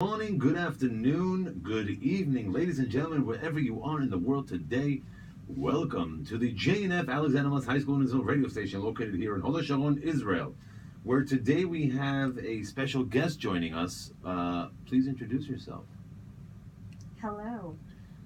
Morning, good afternoon, good evening, ladies and gentlemen, wherever you are in the world today. Welcome to the JNF Alexander High School in Israel radio station located here in Hod Sharon, Israel, where today we have a special guest joining us. Please introduce yourself. Hello,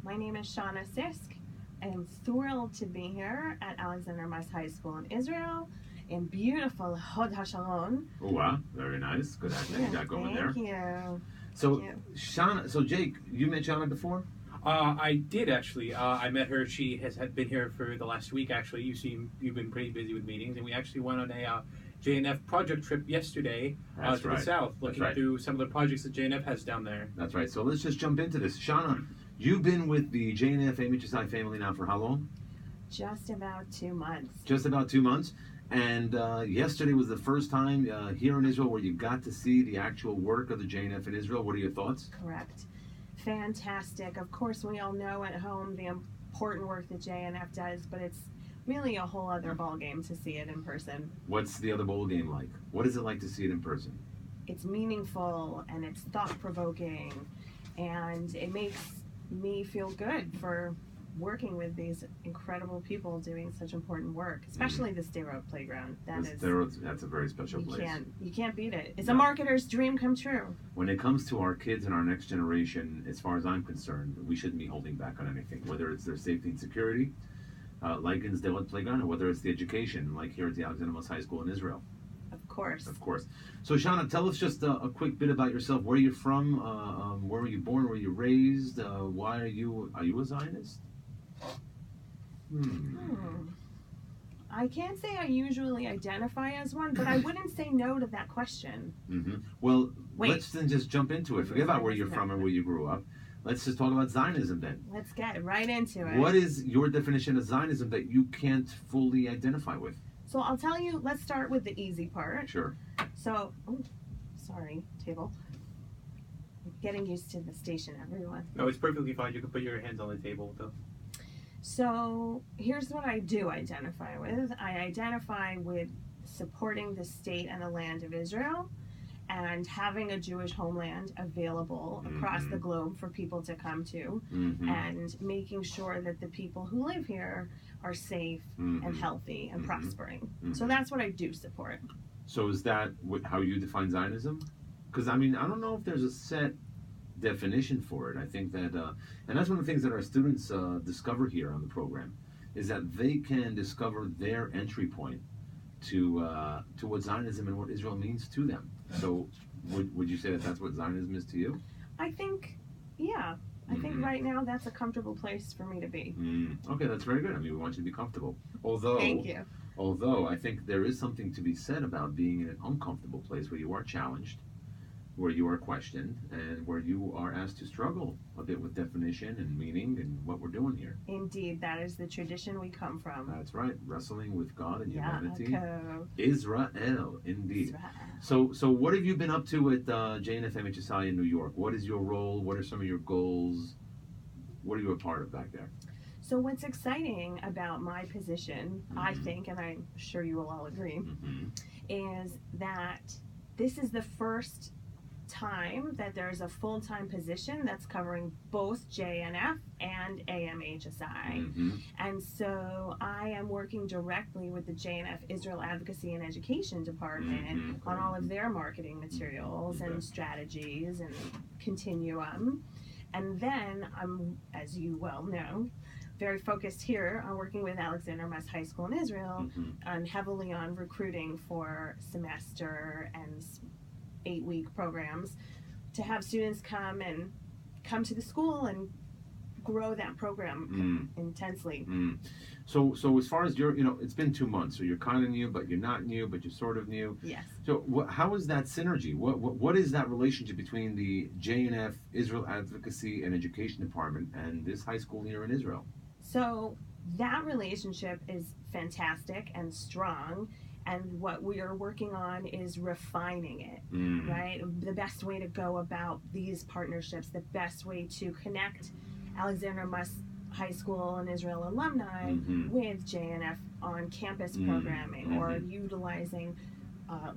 my name is Shana Sisk. I am thrilled to be here at Alexander High School in Israel in beautiful Hod HaSharon. Oh, wow, very nice. Good acting you got going there. Thank you. So, Shana, Jake, you met Shana before? I did actually. I met her. She had been here for the last week. Actually, you've been pretty busy with meetings, and we actually went on a JNF project trip yesterday to the south, looking through some of the projects that JNF has down there. That's right. So let's just jump into this. Shana, you've been with the JNF AMHSI family now for how long? Just about 2 months. Just about 2 months. And yesterday was the first time here in Israel where you got to see the actual work of the JNF in Israel. What are your thoughts? Correct. Fantastic. Of course, we all know at home the important work that JNF does, but it's really a whole other ballgame to see it in person. What's the other bowl game like? What is it like to see it in person? It's meaningful and it's thought-provoking, and it makes me feel good for working with these incredible people doing such important work, especially the Sderot playground. That's a very special place. You can't beat it. It's a marketer's dream come true. When it comes to our kids and our next generation, as far as I'm concerned, we shouldn't be holding back on anything, whether it's their safety and security, like in Sderot playground, or whether it's the education, like here at the Alexander High School in Israel. Of course. Of course. So, Shana, tell us just a quick bit about yourself. Where you're from? Where were you born? Where were you raised? Why are you a Zionist? I can't say I usually identify as one, but I wouldn't say no to that question. Well, let's then just jump into it. Forget about where you're from and where you grew up. Let's just talk about Zionism then. Let's get right into it. What is your definition of Zionism that you can't fully identify with? So I'll tell you, let's start with the easy part. Sure. So, sorry, table. I'm getting used to the station, everyone. No, it's perfectly fine. You can put your hands on the table, though. So here's what I do identify with. I identify with supporting the state and the land of Israel and having a Jewish homeland available across the globe for people to come to, and making sure that the people who live here are safe and healthy and prospering. So that's what I do support. So is that how you define Zionism? Because, I mean, I don't know if there's a set definition for it. I think that, and that's one of the things that our students discover here on the program, is that they can discover their entry point to what Zionism and what Israel means to them. So, would you say that that's what Zionism is to you? I think, yeah. I think right now that's a comfortable place for me to be. Okay, that's very good. I mean, we want you to be comfortable. Although, thank you. Although I think there is something to be said about being in an uncomfortable place where you are challenged, where you are questioned, and where you are asked to struggle a bit with definition and meaning and what we're doing here. Indeed, that is the tradition we come from. That's right, wrestling with God and humanity. Yaakov. Israel, indeed. Israel. So what have you been up to at JNF AMHSI in New York? What is your role? What are some of your goals? What are you a part of back there? So what's exciting about my position, I think, and I'm sure you will all agree, is that this is the first time that there's a full-time position that's covering both JNF and AMHSI. And so I am working directly with the JNF Israel Advocacy and Education Department on all of their marketing materials and strategies and continuum. And then I'm, as you well know, very focused here on working with Alexander High School in Israel and heavily on recruiting for semester and 8-week programs to have students come to the school and grow that program intensely. So as far as it's been 2 months, so you're kind of new, but you're not new, but you're sort of new. Yes. So how is that synergy? What is that relationship between the JNF Israel Advocacy and Education Department and this high school here in Israel? So that relationship is fantastic and strong. And what we are working on is refining it, right? The best way to go about these partnerships, the best way to connect Alexander High School and Israel alumni with JNF on campus programming or utilizing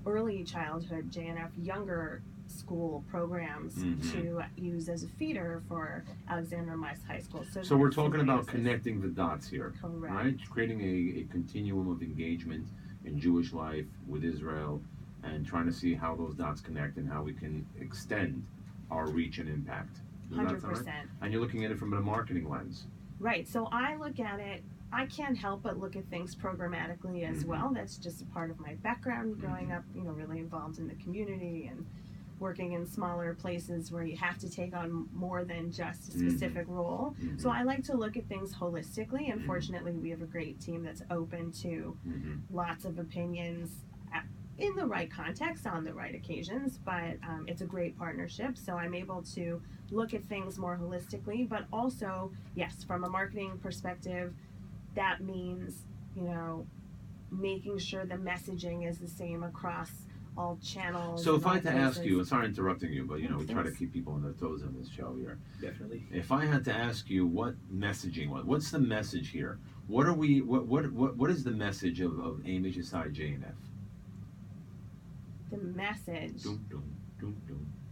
early childhood JNF younger school programs to use as a feeder for Alexander Mice High School. So we're talking about connecting the dots here, correct, right? Creating a continuum of engagement in Jewish life with Israel, and trying to see how those dots connect and how we can extend our reach and impact. 100%. Right? And you're looking at it from a marketing lens. Right. So I look at it, I can't help but look at things programmatically as well. That's just a part of my background growing up, really involved in the community and working in smaller places where you have to take on more than just a specific role. So I like to look at things holistically, and fortunately we have a great team that's open to lots of opinions in the right context on the right occasions, but it's a great partnership, so I'm able to look at things more holistically. But also, yes, from a marketing perspective, that means making sure the messaging is the same across all channels. So if I had to ask you, and sorry interrupting you, but we try to keep people on their toes on this show here. Definitely. If I had to ask you what messaging, what's the message here? What is the message of AMHSI-JNF? The message,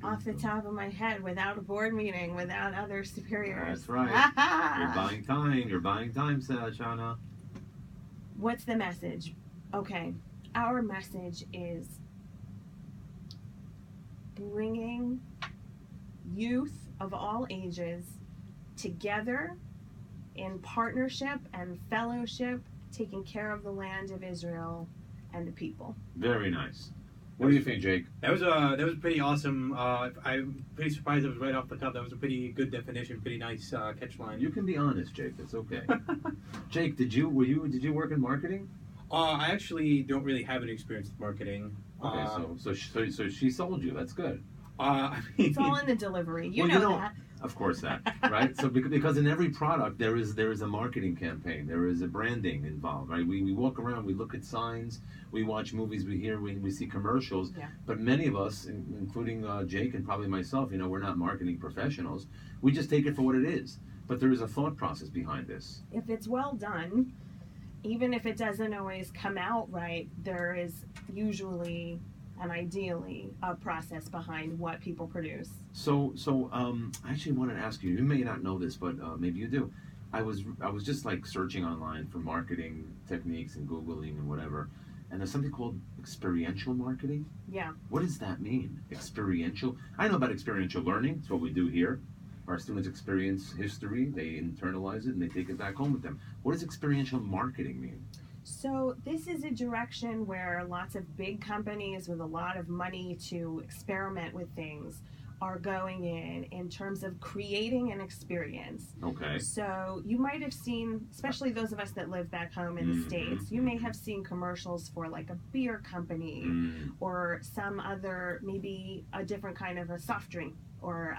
off the top of my head, without a board meeting, without other superiors. That's right. You're buying time, Shana. What's the message? Okay, our message is bringing youth of all ages together in partnership and fellowship, taking care of the land of Israel and the people. Very nice. What do you think, Jake? That was pretty awesome. I'm pretty surprised it was right off the cuff. That was a pretty good definition, pretty nice catch line. You can be honest, Jake. That's okay. Jake, did you work in marketing? I actually don't really have any experience with marketing. Okay, so she sold you. That's good. It's all in the delivery. You know that. Of course that, right? So because in every product there is a marketing campaign, there is a branding involved, right? We walk around, we look at signs, we watch movies, we see commercials, but many of us, including Jake and probably myself, we're not marketing professionals. We just take it for what it is. But there is a thought process behind this. If it's well done, even if it doesn't always come out right, there is usually and ideally a process behind what people produce. So I actually wanted to ask you. You may not know this, but maybe you do. I was just like searching online for marketing techniques and Googling and whatever, and there's something called experiential marketing. Yeah. What does that mean? Experiential? I know about experiential learning. It's what we do here. Our students experience history, they internalize it, and they take it back home with them. What does experiential marketing mean? So this is a direction where lots of big companies with a lot of money to experiment with things are going in terms of creating an experience. Okay. So you might have seen, especially those of us that live back home in the States, you may have seen commercials for like a beer company or some other, maybe a different kind of a soft drink or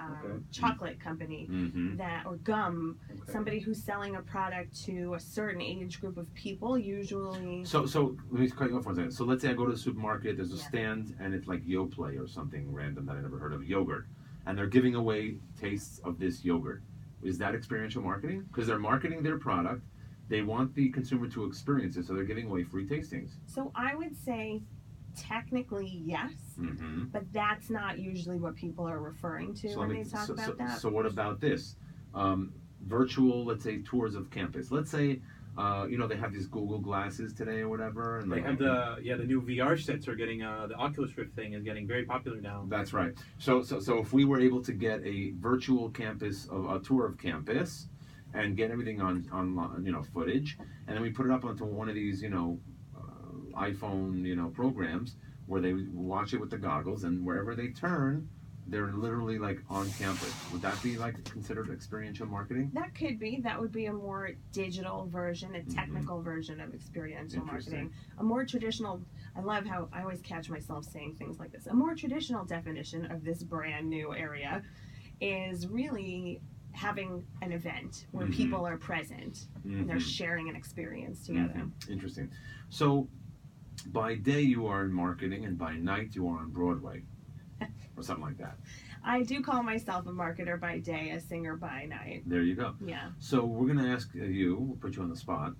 chocolate company or gum, somebody who's selling a product to a certain age group of people, usually. So let me cut you off for a second. So let's say I go to the supermarket, there's a stand, and it's like Yoplait or something random that I never heard of, yogurt, and they're giving away tastes of this yogurt. Is that experiential marketing? Because they're marketing their product, they want the consumer to experience it, so they're giving away free tastings. So I would say technically yes, but that's not usually what people are referring to when they talk about that. So what about this? Virtual, let's say, tours of campus. Let's say, they have these Google glasses today or whatever. And they have the new VR sets are getting, the Oculus Rift thing is getting very popular now. That's right. So if we were able to get a virtual campus, a tour of campus, and get everything on footage, and then we put it up onto one of these, iPhone, programs where they watch it with the goggles, and wherever they turn, they're literally like on campus. Would that be like considered experiential marketing? That could be. That would be a more digital version, a technical version of experiential marketing. A more traditional, I love how I always catch myself saying things like this. A more traditional definition of this brand new area is really having an event where people are present and they're sharing an experience together. Interesting. So by day you are in marketing and by night you are on Broadway or something like that. I do call myself a marketer by day, a singer by night. There you go. Yeah. So we're going to ask you, we'll put you on the spot.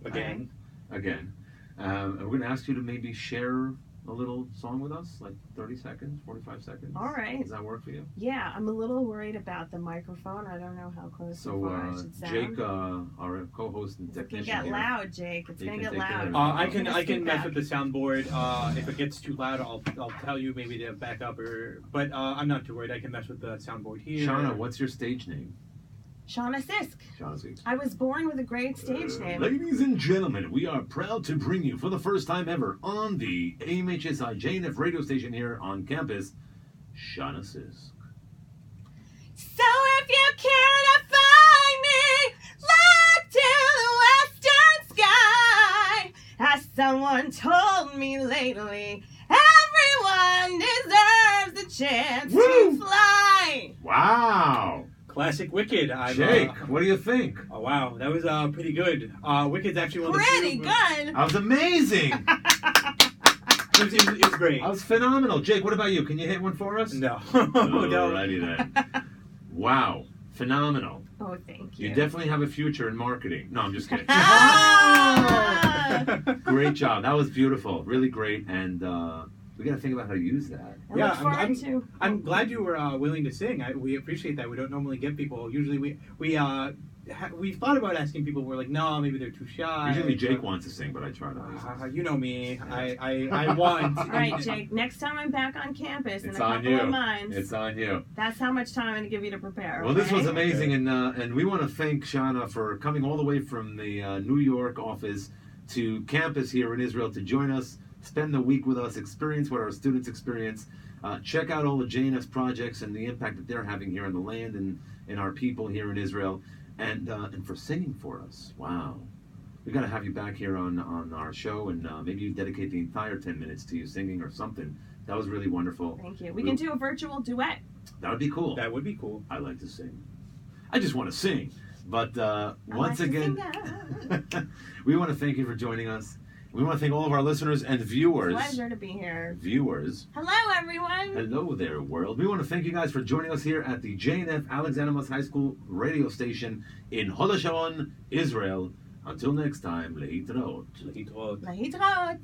Again. We're going to ask you to maybe share a little song with us, like 30 seconds, 45 seconds? All right. Does that work for you? Yeah, I'm a little worried about the microphone. I don't know how close or far I should sound. Jake, our co-host and technician, it's gonna get loud, Jake. It's gonna get loud. I can mess with the soundboard. If it gets too loud, I'll tell you maybe to back up. But I'm not too worried. I can mess with the soundboard here. Shana, what's your stage name? Shana Sisk. Shana Sisk. I was born with a great stage name. Ladies and gentlemen, we are proud to bring you for the first time ever on the AMHSI-JNF radio station here on campus, Shana Sisk. So if you care to find me, look to the western sky. As someone told me lately, everyone deserves a chance to fly. Wow. Classic Wicked. Jake, what do you think? Oh, wow. That was pretty good. Wicked's actually one of the pretty good. That was amazing. It was great. That was phenomenal. Jake, what about you? Can you hit one for us? No. Alrighty then. Wow. Phenomenal. Oh, thank you. You definitely have a future in marketing. No, I'm just kidding. Ah! Great job. That was beautiful. Really great. And we got to think about how to use that. I'm glad you were willing to sing. We appreciate that. We don't normally get people. Usually we've thought about asking people. We're like, no, maybe they're too shy. Usually Jake wants to sing, but I try to. You know me. I want. All right, Jake. Next time I'm back on campus in it's a couple of months. It's on you. That's how much time I'm going to give you to prepare. Well, this was amazing, and we want to thank Shana for coming all the way from the New York office to campus here in Israel to join us, spend the week with us, experience what our students experience, check out all the JNF's projects and the impact that they're having here on the land and in our people here in Israel, and for singing for us. Wow. We got to have you back here on our show, and maybe you dedicate the entire 10 minutes to you singing or something. That was really wonderful. Thank you. We can do a virtual duet. That would be cool. That would be cool. I like to sing. I just want to sing. But once again, we want to thank you for joining us. We want to thank all of our listeners and viewers. Pleasure to be here. Viewers. Hello, everyone. Hello there, world. We want to thank you guys for joining us here at the JNF Alexander Moss High School radio station in Hod HaSharon, Israel. Until next time, Lehitraot. Lehitraot. Lehitraot.